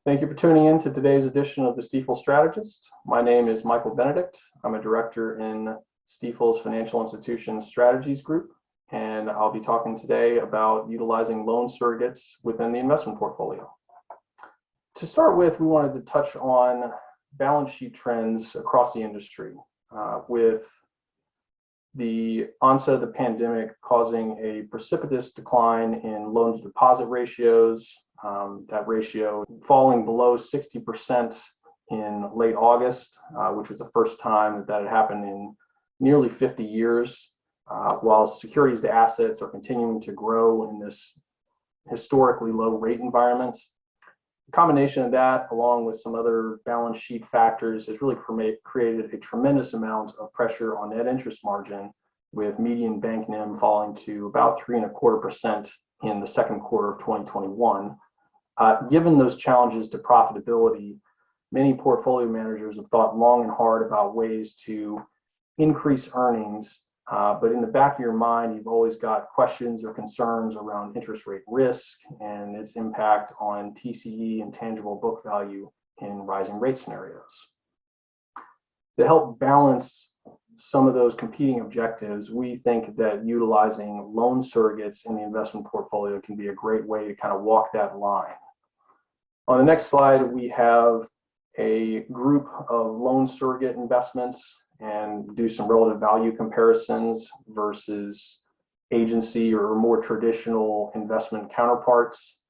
Thank you for tuning in to today's edition of the Stifel Strategist. My name is Michael Benedict. I'm a director in Stifel's Financial Institutions Strategies Group, and I'll be talking today about utilizing loan surrogates within the investment portfolio. To start with, we wanted to touch on balance sheet trends across the industry, with the onset of the pandemic causing a precipitous decline in loan to deposit ratios, that ratio falling below 60% in late August, which was the first time that had happened in nearly 50 years, while securities to assets are continuing to grow in this historically low rate environment. The combination of that, along with some other balance sheet factors, has really created a tremendous amount of pressure on net interest margin, with median bank NIM falling to about 3.25% in the second quarter of 2021. Given those challenges to profitability, many portfolio managers have thought long and hard about ways to increase earnings, but in the back of your mind, you've always got questions or concerns around interest rate risk and its impact on TCE and tangible book value in rising rate scenarios. To help balance some of those competing objectives, we think that utilizing loan surrogates in the investment portfolio can be a great way to kind of walk that line. On the next slide, we have a group of loan surrogate investments and do some relative value comparisons versus agency or more traditional investment counterparts.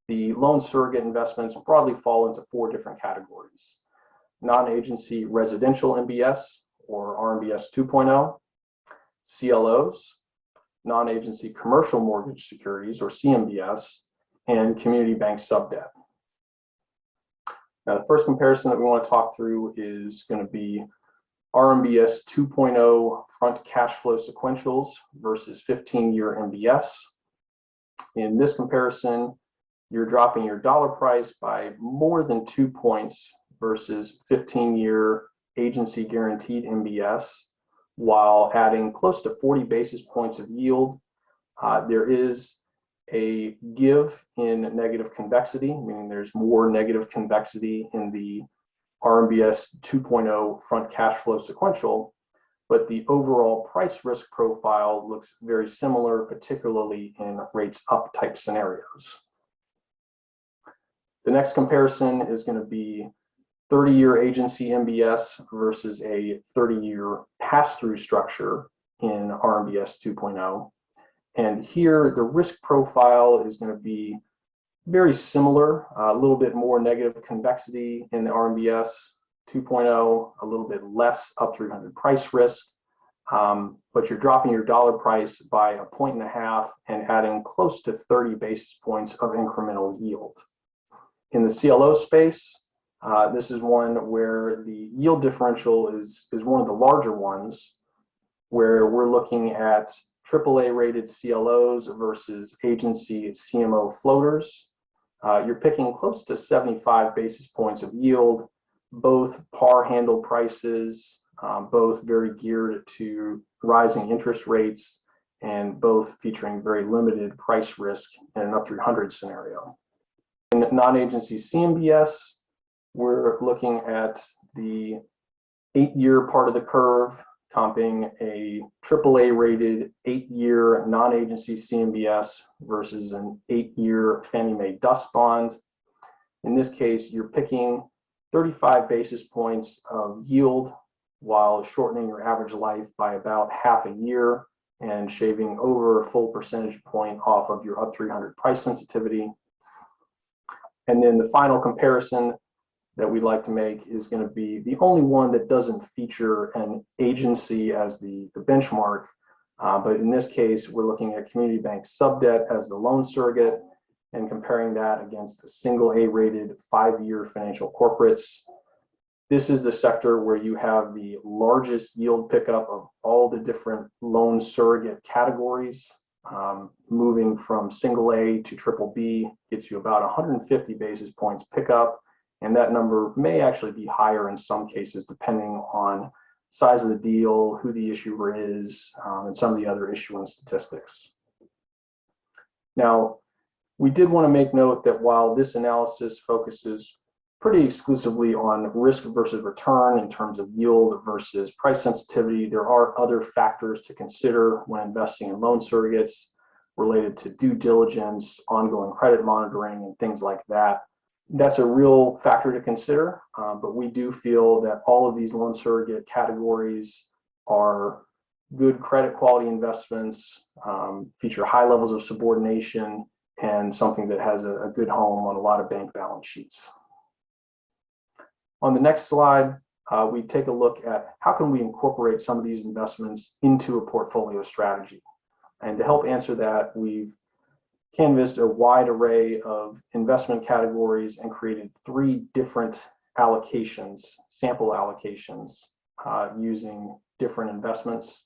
The loan surrogate investments broadly fall into four different categories: non-agency residential MBS or RMBS 2.0, CLOs, non-agency commercial mortgage securities or CMBS, and community bank subdebt. Now, the first comparison that we want to talk through is going to be RMBS 2.0 front cash flow sequentials versus 15-year MBS. In this comparison, you're dropping your dollar price by more than 2 points versus 15-year agency guaranteed MBS, while adding close to 40 basis points of yield. There is a give in negative convexity, meaning there's more negative convexity in the RMBS 2.0 front cash flow sequential, but the overall price risk profile looks very similar, particularly in rates up type scenarios. The next comparison is going to be 30-year agency MBS versus a 30-year pass-through structure in RMBS 2.0. And here, the risk profile is going to be very similar, a little bit more negative convexity in the RMBS 2.0, a little bit less up 300 price risk, but you're dropping your dollar price by 1.5 points and adding close to 30 basis points of incremental yield. In the CLO space, this is one where the yield differential is one of the larger ones, where we're looking at AAA rated CLOs versus agency CMO floaters. You're picking close to 75 basis points of yield, both par handle prices, both very geared to rising interest rates, and both featuring very limited price risk in an up 300 scenario. In non-agency CMBS, we're looking at the 8-year part of the curve, comping a AAA rated 8-year non-agency CMBS versus an 8-year Fannie Mae DUS bond. In this case, you're picking 35 basis points of yield while shortening your average life by about half a year and shaving over a full percentage point off of your up 300 price sensitivity. And then the final comparison that we'd like to make is going to be the only one that doesn't feature an agency as the benchmark, but in this case, we're looking at community bank subdebt as the loan surrogate and comparing that against a single A-rated 5-year financial corporates. This is the sector where you have the largest yield pickup of all the different loan surrogate categories. Moving from single A to triple B gets you about 150 basis points pickup. And that number may actually be higher in some cases, depending on size of the deal, who the issuer is, and some of the other issuance statistics. Now, We did want to make note that while this analysis focuses pretty exclusively on risk versus return in terms of yield versus price sensitivity, there are other factors to consider when investing in loan surrogates related to due diligence, ongoing credit monitoring, and things like that. That's a real factor to consider, but we do feel that all of these loan surrogate categories are good credit quality investments, feature high levels of subordination, and something that has a good home on a lot of bank balance sheets. On the next slide, we take a look at how can we incorporate some of these investments into a portfolio strategy. And to help answer that, we've canvassed a wide array of investment categories and created 3 different allocations, sample allocations, using different investments.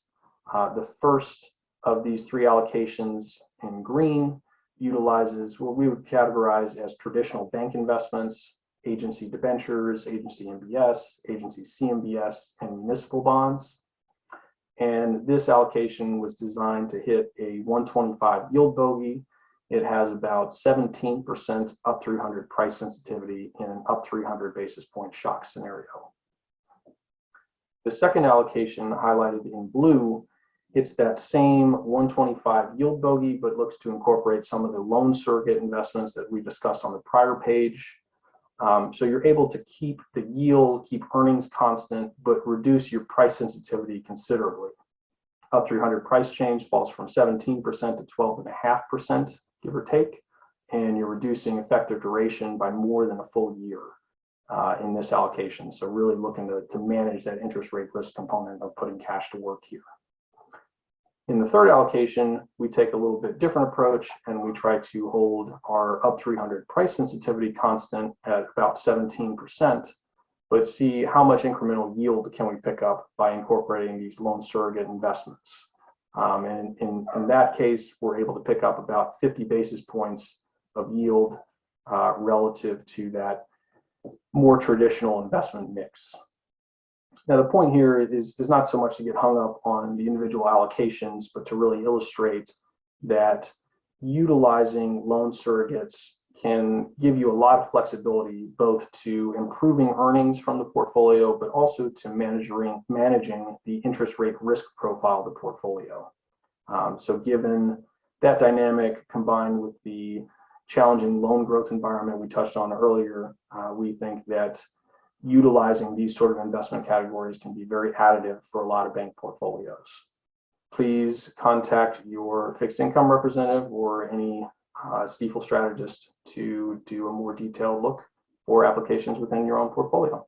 The first of these 3 allocations in green utilizes what we would categorize as traditional bank investments, agency debentures, agency MBS, agency CMBS, and municipal bonds. And this allocation was designed to hit a 125 yield bogey. It has about 17% up 300 price sensitivity in an up 300 basis point shock scenario. The second allocation, highlighted in blue, it's that same 125 yield bogey, but looks to incorporate some of the loan surrogate investments that we discussed on the prior page. So you're able to keep the yield, keep earnings constant, but reduce your price sensitivity considerably. Up 300 price change falls from 17% to 12.5%, give or take, and you're reducing effective duration by more than a full year in this allocation. So really looking to manage that interest rate risk component of putting cash to work here. In the third allocation, we take a little bit different approach and we try to hold our up 300 price sensitivity constant at about 17%, but see how much incremental yield can we pick up by incorporating these loan surrogate investments. And in that case, we're able to pick up about 50 basis points of yield relative to that more traditional investment mix. Now, the point here is not so much to get hung up on the individual allocations, but to really illustrate that utilizing loan surrogates can give you a lot of flexibility, both to improving earnings from the portfolio, but also to managing the interest rate risk profile of the portfolio. So given that dynamic combined with the challenging loan growth environment we touched on earlier, we think that utilizing these sort of investment categories can be very additive for a lot of bank portfolios. Please contact your fixed income representative or any Stifel strategist to do a more detailed look for applications within your own portfolio.